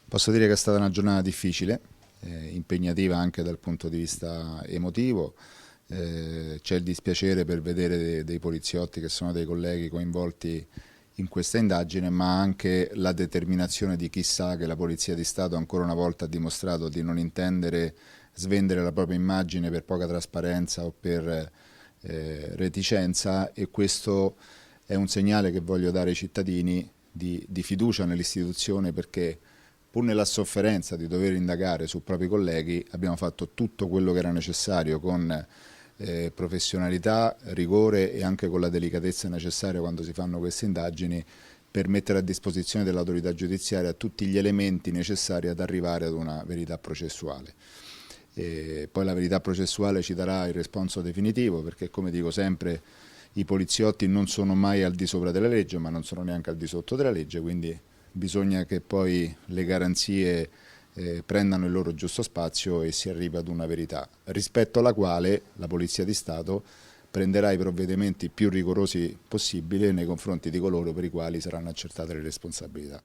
Posso dire che è stata una giornata difficile, impegnativa anche dal punto di vista emotivo. C'è il dispiacere per vedere dei poliziotti che sono dei colleghi coinvolti in questa indagine, ma anche la determinazione di chi sa che la Polizia di Stato ancora una volta ha dimostrato di non intendere svendere la propria immagine per poca trasparenza o per reticenza, e questo è un segnale che voglio dare ai cittadini di fiducia nell'istituzione, perché pur nella sofferenza di dover indagare su propri colleghi abbiamo fatto tutto quello che era necessario con professionalità, rigore e anche con la delicatezza necessaria quando si fanno queste indagini, per mettere a disposizione dell'autorità giudiziaria tutti gli elementi necessari ad arrivare ad una verità processuale. E poi la verità processuale ci darà il responso definitivo, perché, come dico sempre, i poliziotti non sono mai al di sopra della legge, ma non sono neanche al di sotto della legge, quindi bisogna che poi le garanzie prendano il loro giusto spazio e si arrivi ad una verità, rispetto alla quale la Polizia di Stato prenderà i provvedimenti più rigorosi possibili nei confronti di coloro per i quali saranno accertate le responsabilità.